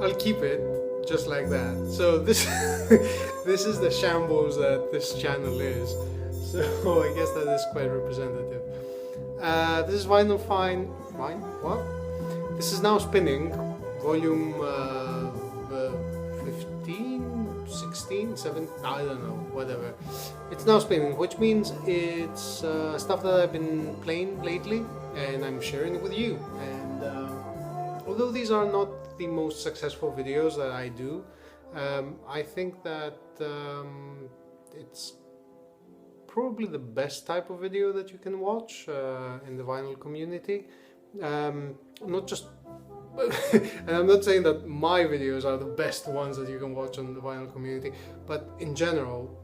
I'll keep it just like that. So this this is the shambles that this channel is. So I guess that is quite representative. This is Vinyl Fine. Fine? What? This is now spinning. Volume 15, 16, 7, I don't know, whatever. It's now spinning, which means it's stuff that I've been playing lately, and I'm sharing it with you. And although these are not the most successful videos that I do, I think that it's probably the best type of video that you can watch in the vinyl community. Not just and I'm not saying that my videos are the best ones that you can watch on the vinyl community, but in general,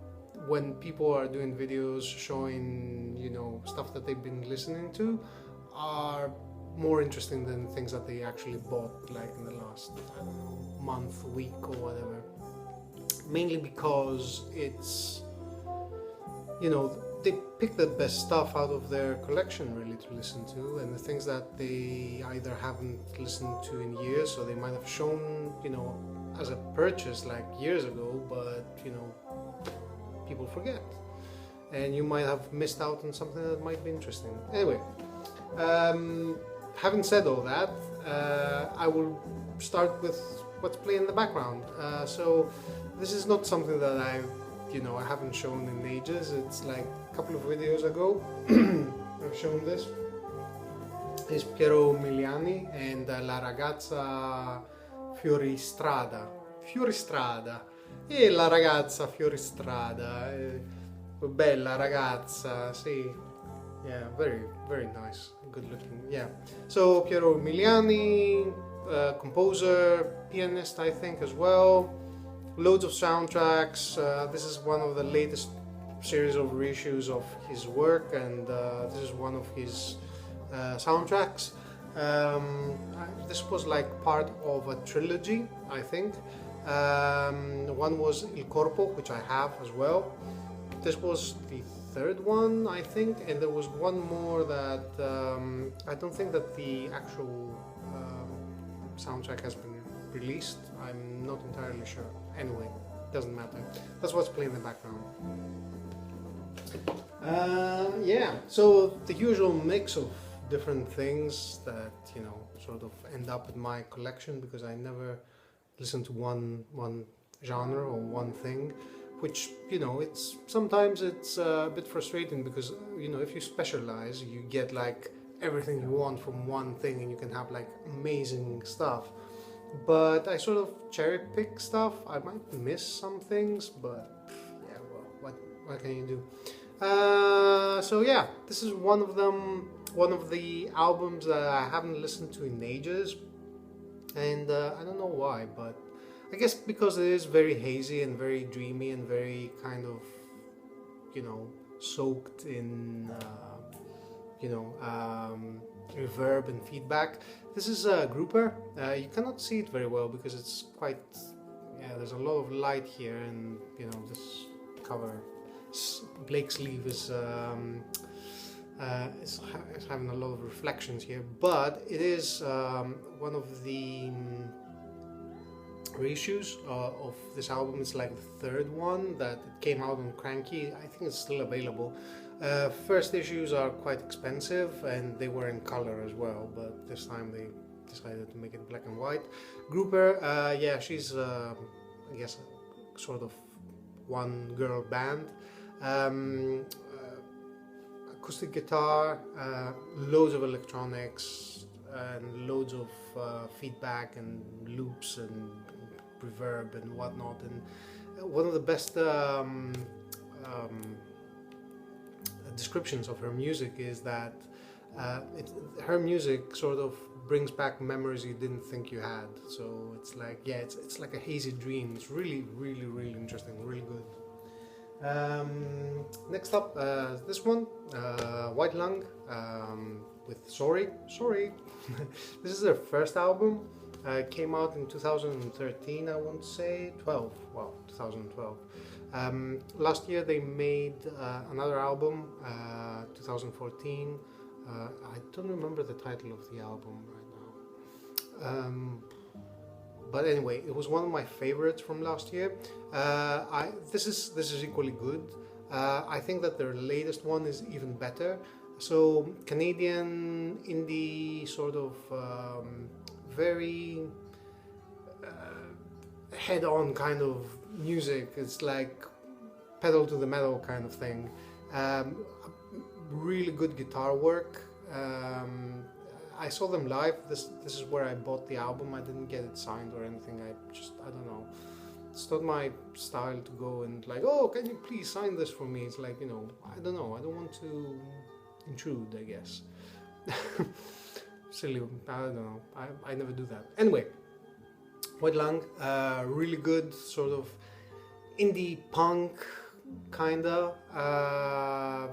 when people are doing videos showing, you know, stuff that they've been listening to, are more interesting than things that they actually bought like in the last, I don't know, month, week or whatever. Mainly because it's, you know, they pick the best stuff out of their collection really to listen to, and the things that they either haven't listened to in years, so they might have shown, you know, as a purchase like years ago, but, you know, people forget. And you might have missed out on something that might be interesting. Anyway, having said all that, I will start with what's playing in the background. So this is not something that I haven't shown in ages. It's like a couple of videos ago I've shown this. It's Piero Miliani and La Ragazza Fioristrada. Fioristrada. E la ragazza Fioristrada. Bella ragazza, sì. Yeah, very, very nice. Good looking. Yeah. So Piero Miliani, composer, pianist, I think, as well. Loads of soundtracks. This is one of the latest series of reissues of his work, and this is one of his soundtracks. This was like part of a trilogy, I think. One was Il Corpo, which I have as well. This was the third one, I think, and there was one more that I don't think that the actual soundtrack has been released. I'm not entirely sure. Anyway, doesn't matter. That's what's playing in the background. Yeah, so the usual mix of different things that, you know, sort of end up in my collection, because I never listen to one genre or one thing, which, you know, sometimes it's a bit frustrating, because, you know, if you specialize, you get like everything you want from one thing, and you can have like amazing stuff. But I sort of cherry pick stuff. I might miss some things, but yeah, well, what can you do? So yeah, this is one of them, one of the albums that I haven't listened to in ages, and I don't know why, but I guess because it is very hazy and very dreamy and very kind of, you know, soaked in reverb and feedback. This is a grouper. You cannot see it very well because it's quite, yeah, there's a lot of light here, and, you know, this cover, Blake's sleeve is having a lot of reflections here, but it is one of the reissues of this album. It's like the third one that came out on Cranky. I think it's still available. First issues are quite expensive, and they were in color as well, but this time they decided to make it black and white. Grouper, yeah, she's I guess sort of one girl band. Acoustic guitar, loads of electronics, and loads of feedback and loops and reverb and whatnot. And one of the best descriptions of her music is that her music sort of brings back memories you didn't think you had. So it's like, yeah, it's like a hazy dream. It's really, really, really interesting, really good. Next up, this one, White Lung, with Sorry. This is their first album. Came out in 2013, I want to say, 2012. Last year they made another album, 2014. I don't remember the title of the album right But anyway, it was one of my favorites from last year. This is equally good. I think that their latest one is even better. So Canadian indie sort of very head-on kind of music. It's like pedal to the metal kind of thing. Really good guitar work. I saw them live. This is where I bought the album. I didn't get it signed or anything. I don't know. It's not my style to go and like, oh, can you please sign this for me? It's like, you know, I don't know. I don't want to intrude, I guess. Silly. I don't know. I never do that. Anyway, White Lung, really good sort of indie punk kinda,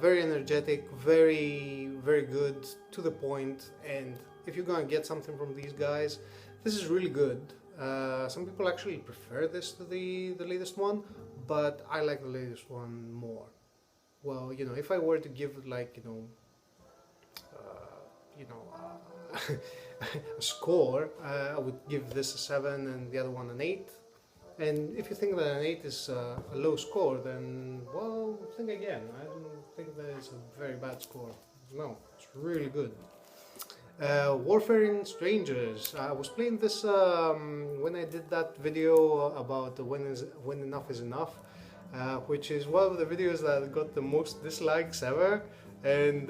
very energetic, very good, to the point. And if you're gonna get something from these guys, this is really good. Some people actually prefer this to the latest one, but I like the latest one more. Well, you know, if I were to give like, a score, I would give this a 7 and the other one an 8. And if you think that an 8 is a low score, then, well, think again. I don't think that it's a very bad score. No, it's really good. Warfare in Strangers. I was playing this when I did that video about when enough is enough, which is one of the videos that got the most dislikes ever. And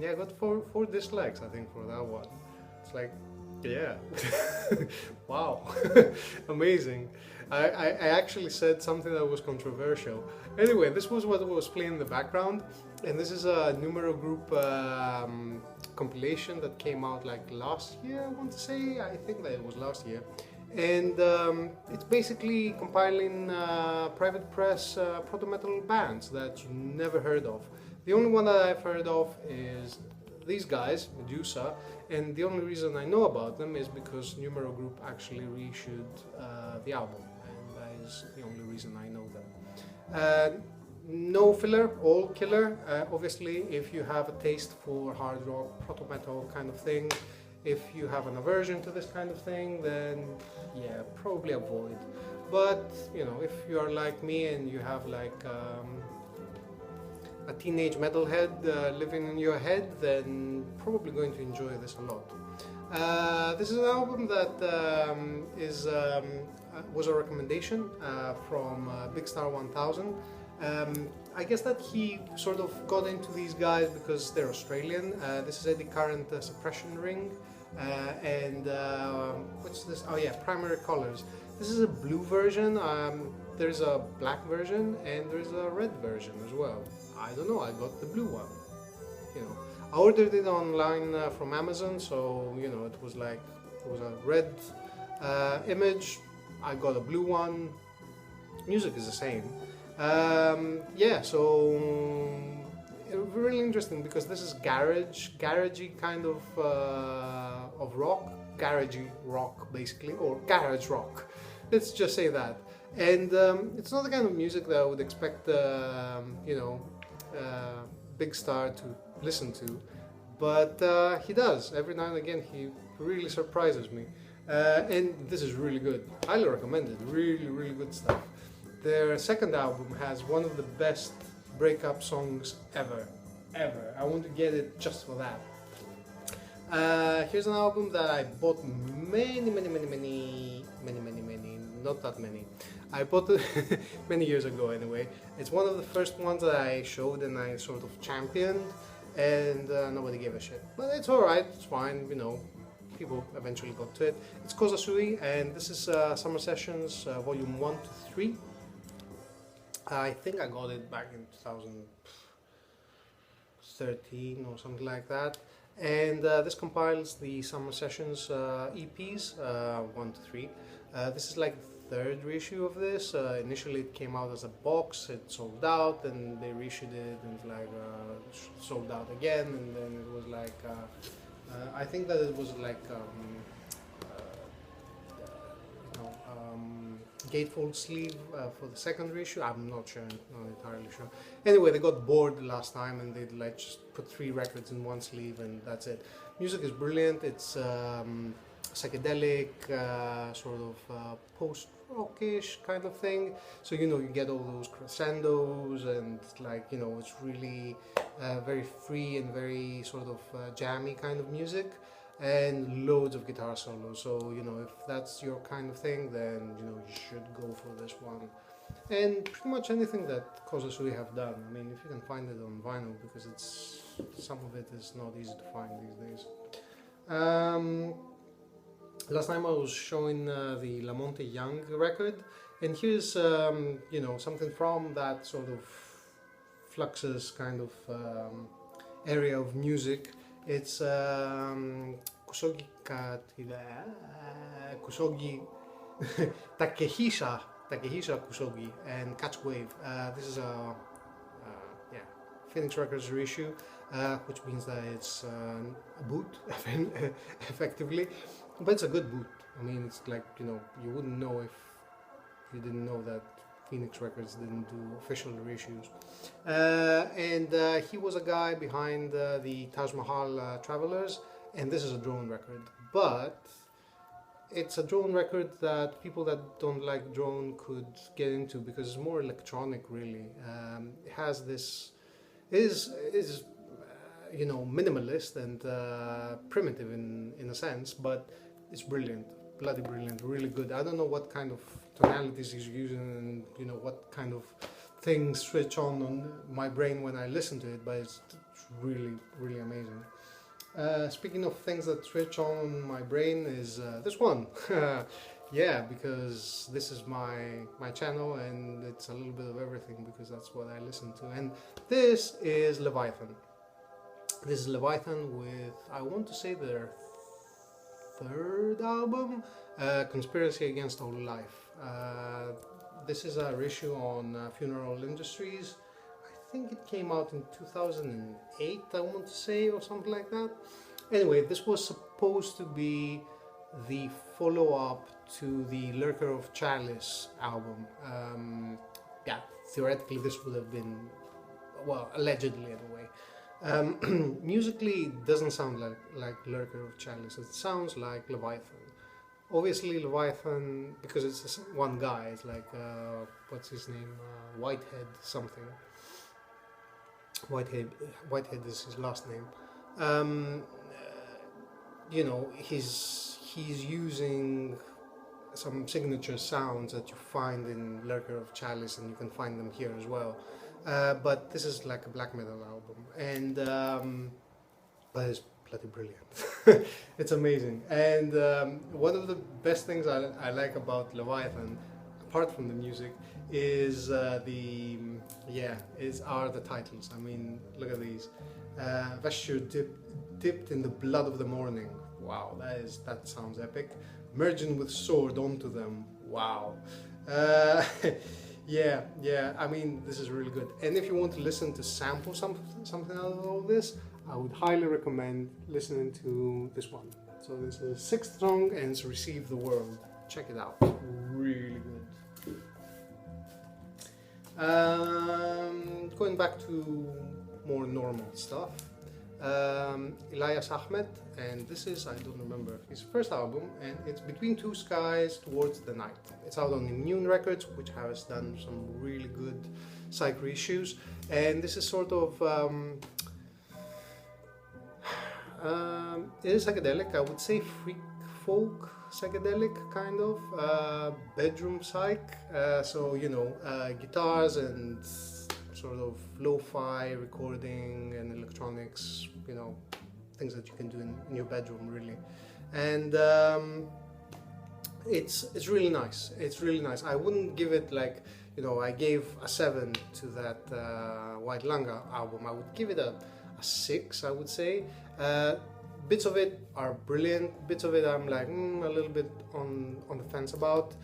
yeah, I got four dislikes, I think, for that one. It's like, yeah, wow, amazing. I actually said something that was controversial. Anyway, this was what was playing in the background, and this is a Numero Group compilation that came out like last year, I want to say. I think that it was last year. And it's basically compiling private press proto-metal bands that you never heard of. The only one that I've heard of is these guys, Medusa, and the only reason I know about them is because Numero Group actually reissued the album, and that is the only reason I know them. No filler, all killer. Obviously, if you have a taste for hard rock, proto-metal kind of thing, if you have an aversion to this kind of thing, then yeah, probably avoid. But, you know, if you are like me and you have like a teenage metalhead living in your head, then probably going to enjoy this a lot. This is an album that was a recommendation from Big Star 1000. I guess that he sort of got into these guys because they're Australian. This is Eddie Current Suppression Ring, and what's this? Oh yeah, Primary Colors. This is a blue version. There's a black version and there's a red version as well. I don't know, I got the blue one. You know, I ordered it online from Amazon, so you know, it was like, it was a red image. I got a blue one. Music is the same. Yeah, so really interesting because this is garagey kind of rock, garagey rock basically, or garage rock. Let's just say that. And it's not the kind of music that I would expect, you know, Big Star to listen to, but he does. Every now and again, he really surprises me. And this is really good. Highly recommended. Really good stuff. Their second album has one of the best breakup songs ever. I want to get it just for that. Here's an album that I bought many, not that many. I bought it many years ago anyway. It's one of the first ones that I showed and I sort of championed, and nobody gave a shit. But it's alright, it's fine, you know, people eventually got to it. It's Kozasui, and this is Summer Sessions Volume 1 to 3. I think I got it back in 2013 or something like that. And this compiles the Summer Sessions EPs 1 to 3. This is like the third reissue of this. Initially it came out as a box, it sold out, and they reissued it and like sold out again, and then it was like I think that it was like gatefold sleeve for the second reissue. I'm not sure, not entirely sure. Anyway, they got bored last time and they like just put 3 records in one sleeve and that's it. Music is brilliant. It's psychedelic, sort of post-rockish kind of thing. So you know, you get all those crescendos, and like, you know, it's really very free and very sort of jammy kind of music, and loads of guitar solos. So you know, if that's your kind of thing, then you know, you should go for this one. And pretty much anything that Kozasui have done. I mean, if you can find it on vinyl, because it's, some of it is not easy to find these days. Last time I was showing the Lamonte Young record, and here's you know, something from that sort of Fluxus kind of area of music. It's Kusogi Kusogi Takehisha Kusogi and Catch Wave. This is a yeah, Phoenix Records reissue, which means that it's a boot, effectively. But it's a good boot. I mean, it's like, you know, you wouldn't know if you didn't know that Phoenix Records didn't do official reissues. And he was a guy behind the Taj Mahal Travelers, and this is a drone record. But it's a drone record that people that don't like drone could get into, because it's more electronic, really. It has this, is you know, minimalist and primitive in a sense, but it's brilliant, bloody brilliant, really good. I don't know what kind of tonalities he's using, and you know, what kind of things switch on my brain when I listen to it, but it's really, really amazing. Speaking of things that switch on my brain, is this one. Yeah, because this is my channel, and it's a little bit of everything, because that's what I listen to. And this is Leviathan. This is Leviathan with, I want to say, their third album, Conspiracy Against All Life. This is a reissue on Funeral Industries. I think it came out in 2008, I want to say, or something like that. Anyway, this was supposed to be the follow-up to the Lurker of Chalice album. Yeah, theoretically this would have been, well, allegedly anyway. Musically, it doesn't sound like Lurker of Chalice. It sounds like Leviathan. Obviously, Leviathan, because it's one guy. It's like what's his name? Whitehead something. Whitehead is his last name. You know, he's using some signature sounds that you find in Lurker of Chalice, and you can find them here as well. But this is like a black metal album, and but it's bloody brilliant. It's amazing. And one of the best things I like about Leviathan, apart from the music, is are the titles. I mean, look at these. Vesture dipped in the blood of the morning. Wow, that sounds epic. Merging with sword onto them. Wow. Yeah, I mean, this is really good. And if you want to listen to sample something out of all this, I would highly recommend listening to this one. So this is Sixth Song, and it's Receive the World. Check it out, really good. Going back to more normal stuff, Elias Ahmed, and this is, I don't remember, his first album, and it's Between Two Skies Towards the Night. It's out on Immune Records, which has done some really good psych reissues, and this is sort of it is psychedelic. I would say freak folk psychedelic, kind of bedroom psych. So you know, guitars and sort of lo-fi recording and electronics, you know, things that you can do in your bedroom, really. And it's really nice. It's really nice. I wouldn't give it like, you know, I gave a 7 to that White Langa album. I would give it a 6, I would say. Bits of it are brilliant. Bits of it I'm like a little bit on the fence about.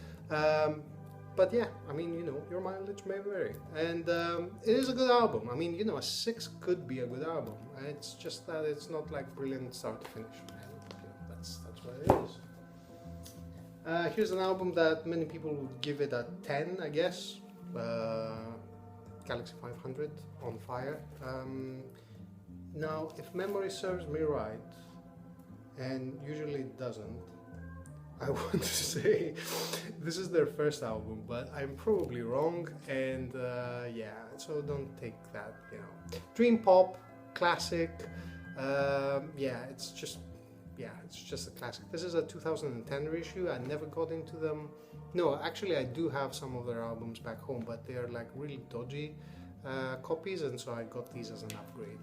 But yeah, I mean, you know, your mileage may vary. And it is a good album. I mean, you know, a 6 could be a good album. It's just that it's not like brilliant start to finish. And, you know, that's what it is. Here's an album that many people would give it a 10, I guess. Galaxy 500, On Fire. Now, if memory serves me right, and usually it doesn't, I want to say this is their first album, but I'm probably wrong, and yeah, so don't take that, you know. Dream pop, classic, yeah, it's just a classic. This is a 2010 reissue. I never got into them. No, actually, I do have some of their albums back home, but they are like really dodgy copies, and so I got these as an upgrade.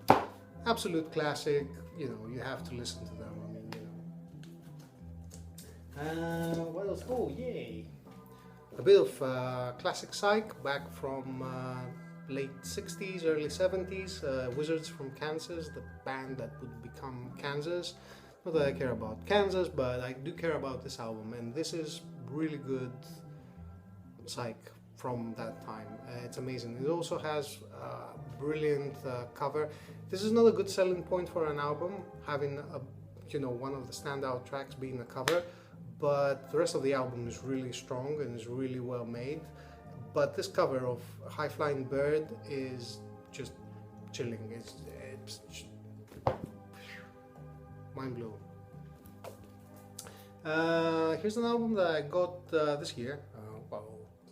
Really, absolute classic. You know, you have to listen to them. I mean, you know. What else? Oh, yay! A bit of classic psych back from late 60s, early 70s. Wizards from Kansas, the band that would become Kansas. Not that I care about Kansas, but I do care about this album, and this is really good psych from that time. It's amazing. It also has a brilliant cover. This is not a good selling point for an album, having a, you know, one of the standout tracks being a cover, but the rest of the album is really strong and is really well made. But this cover of High Flying Bird is just chilling. It's mind blowing. Here's an album that I got this year, well,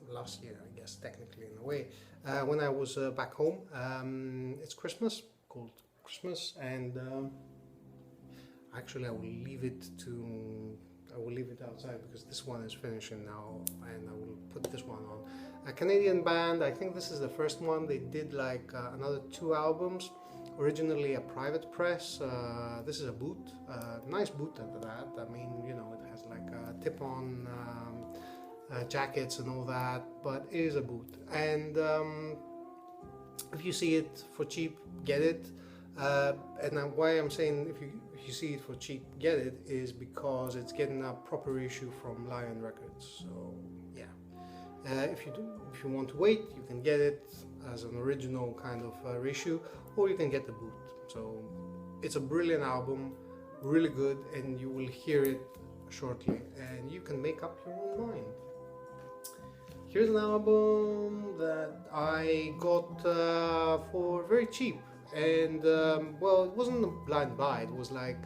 last year, I guess, technically in a way, when I was back home. It's Christmas, called Christmas, and actually I will leave it outside because this one is finishing now, and I will put this one on. A Canadian band, I think this is the first one. They did like another 2 albums, originally a private press. This is a boot, nice boot at that. I mean, you know, it has like a tip-on jackets and all that, but it is a boot. And if you see it for cheap, get it. And why I'm saying if you see it for cheap, get it, is because it's getting a proper issue from Lion Records. So yeah, if you want to wait, you can get it as an original kind of reissue, or you can get the boot. So it's a brilliant album, really good, and you will hear it shortly, and you can make up your own mind. Here's an album that I got for very cheap. And well, it wasn't a blind buy, it was like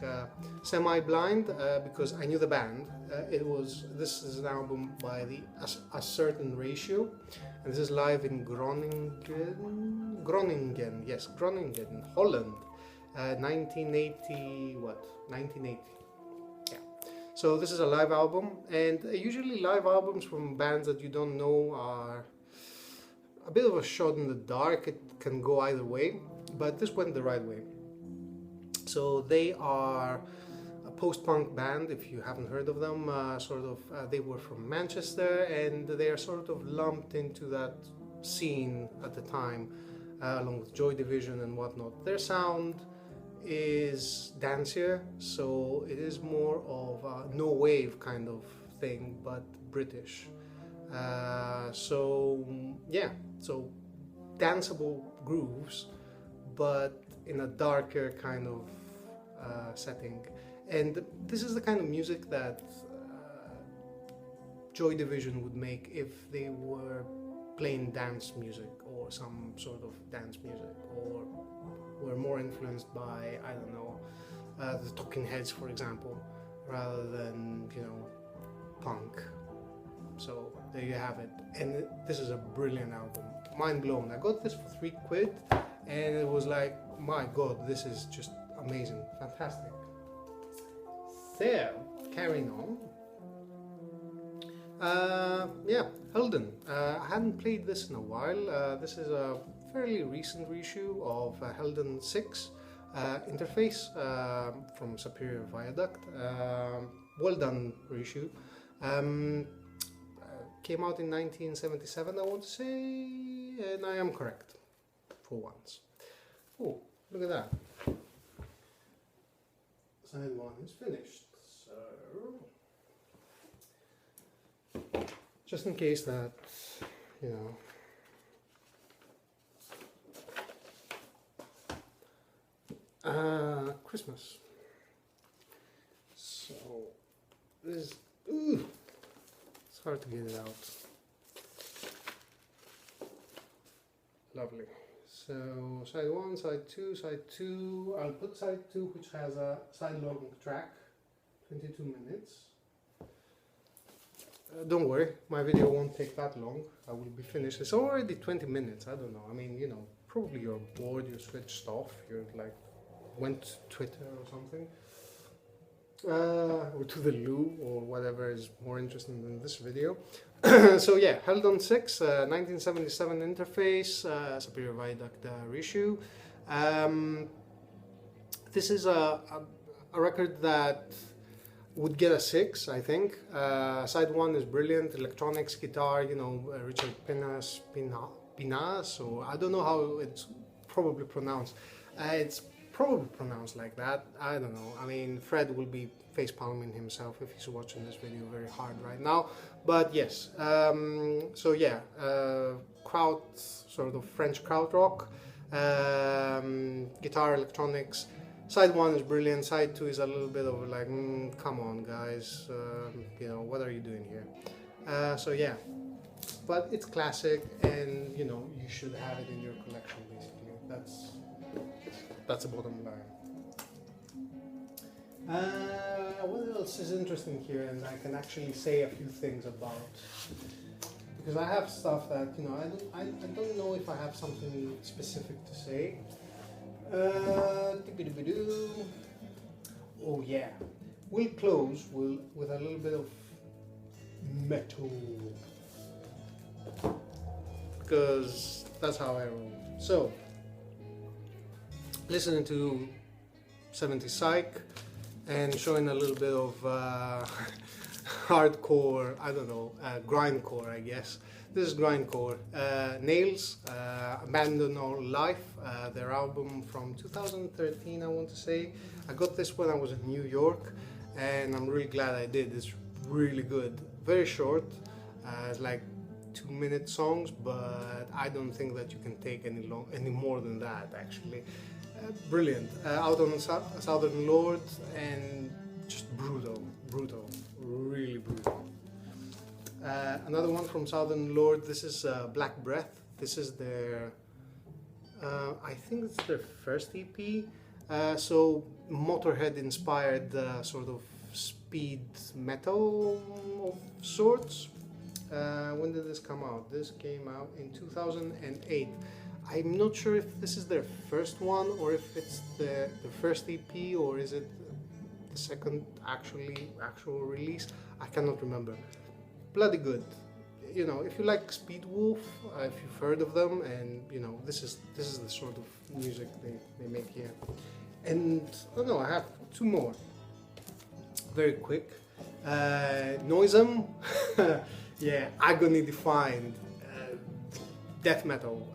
semi-blind because I knew the band. This is an album by a certain ratio, and this is live in Groningen, Holland, 1980. Yeah. So this is a live album, and usually live albums from bands that you don't know are a bit of a shot in the dark. It can go either way, but this went the right way. So they are a post-punk band, if you haven't heard of them. They were from Manchester, and they are sort of lumped into that scene at the time, along with Joy Division and whatnot. Their sound is dancier, so it is more of a no wave kind of thing, but British. So yeah, so danceable grooves, but in a darker kind of setting. And this is the kind of music that Joy Division would make if they were playing dance music or some sort of dance music, or were more influenced by, I don't know, the Talking Heads, for example, rather than, you know, punk. So there you have it, and this is a brilliant album, mind blown. I got this for £3, and it was like, my god, this is just amazing, fantastic. So, carrying on. Yeah, Helden. I hadn't played this in a while. This is a fairly recent reissue of Helden 6 interface from Superior Viaduct. Well done reissue. Came out in 1977, I want to say, and I am correct for once. Oh, look at that. Side 1 is finished. So, just in case that, you know, Christmas. So, this, it's hard to get it out. Lovely. So side 1, side 2, I'll put side 2, which has a side-long track, 22 minutes. don't worry, my video won't take that long. I will be finished. It's already 20 minutes. I don't know. I mean, you know, probably you're bored, you switched off, you're like went to Twitter or something, or to the loo or whatever is more interesting than this video. So yeah, held on 6, 1977 interface, Superior Viaduct reissue. This is a record that would get a 6, I think. Side 1 is brilliant, electronics, guitar, you know, Richard Pinas, or I don't know how it's probably pronounced. It's probably pronounced like that, I don't know. I mean, Fred will be face palming himself if he's watching this video very hard right now. But yes, so yeah, kraut, sort of French krautrock, guitar, electronics. Side 1 is brilliant, side 2 is a little bit of like, come on guys, you know, what are you doing here? So yeah, but it's classic and, you know, you should have it in your collection basically. That's the bottom line. What else is interesting here and I can actually say a few things about? Because I have stuff that, you know, I don't know if I have something specific to say. Oh yeah, we'll close with a little bit of metal, because that's how I roll. So, listening to 70s Psych and showing a little bit of hardcore, I don't know, grindcore, I guess. This is grindcore. Nails, Abandon All Life, their album from 2013, I want to say. I got this when I was in New York, and I'm really glad I did. It's really good. Very short, like 2-minute songs, but I don't think that you can take any more than that, actually. Brilliant. Out on Southern Lord, and just brutal, really brutal. Another one from Southern Lord, this is Black Breath. This is their, I think it's their first EP. So Motorhead inspired sort of speed metal of sorts. When did this come out? This came out in 2008. I'm not sure if this is their first one or if it's the first EP or is it the second actual release. I cannot remember. Bloody good, you know. If you like Speed Wolf, if you've heard of them, and you know, this is the sort of music they make here. And oh no, I have 2 more. Very quick. Noisem, yeah, Agony Defined, death metal,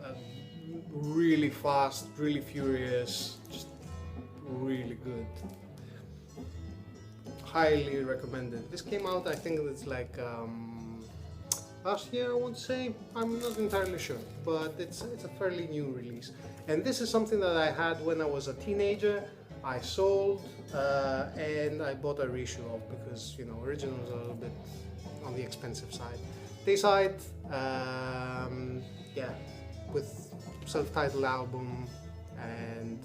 really fast, really furious, just really good. Highly recommended. This came out, I think it's like last year, I would say. I'm not entirely sure, but it's a fairly new release. And this is something that I had when I was a teenager. I sold and I bought a reissue of, because, you know, originals are a little bit on the expensive side. Dayside, yeah, with self-titled album and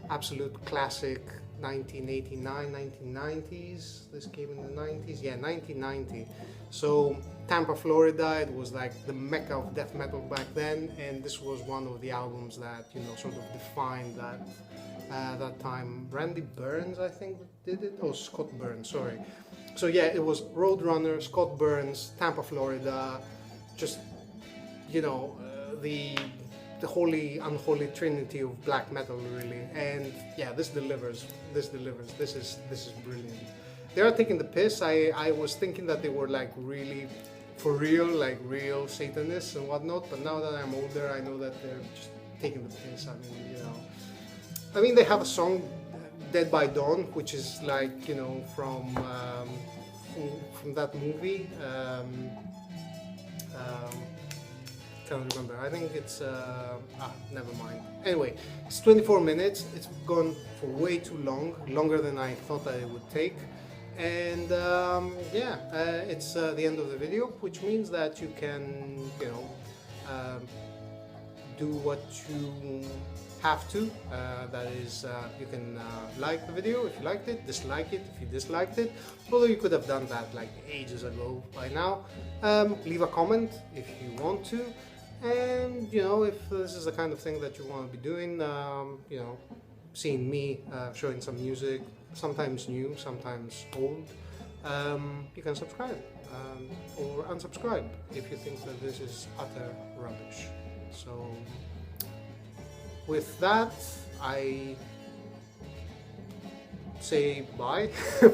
absolute classic. 1989, 1990s. This came in the 90s. Yeah, 1990. So Tampa, Florida. It was like the mecca of death metal back then, and this was one of the albums that, you know, sort of defined that time. Randy Burns, I think, did it. Oh, Scott Burns. Sorry. So yeah, it was Roadrunner, Scott Burns, Tampa, Florida. Just, you know, the holy, unholy trinity of black metal, really. And yeah, this delivers. This is brilliant. They are taking the piss. I was thinking that they were like really for real, like real Satanists and whatnot, but now that I'm older, I know that they're just taking the piss. I mean, you know, I mean, they have a song, Dead by Dawn, which is like, you know, from that movie. Can't remember. I think it's never mind. Anyway, it's 24 minutes. It's gone for way too long, longer than I thought that it would take. And yeah, it's the end of the video, which means that you can, you know, do what you have to. That is, you can like the video if you liked it, dislike it if you disliked it, although you could have done that like ages ago by now. Leave a comment if you want to, and you know, if this is the kind of thing that you want to be doing, you know, seeing me showing some music, sometimes new, sometimes old, you can subscribe or unsubscribe if you think that this is utter rubbish. So with that, I say bye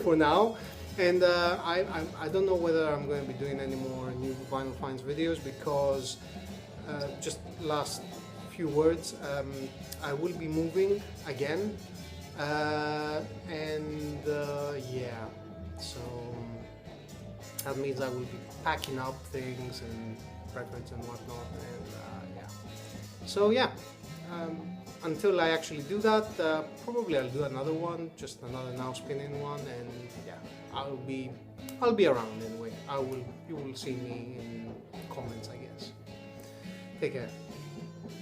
for now, and I don't know whether I'm going to be doing any more new Vinyl Finds videos, because just last few words, I will be moving again, and yeah, so that means I will be packing up things and records and whatnot, and yeah, so yeah, until I actually do that, probably I'll do another one, just another now spinning one, and yeah, I'll be around anyway. You will see me in comments, I guess. Take care.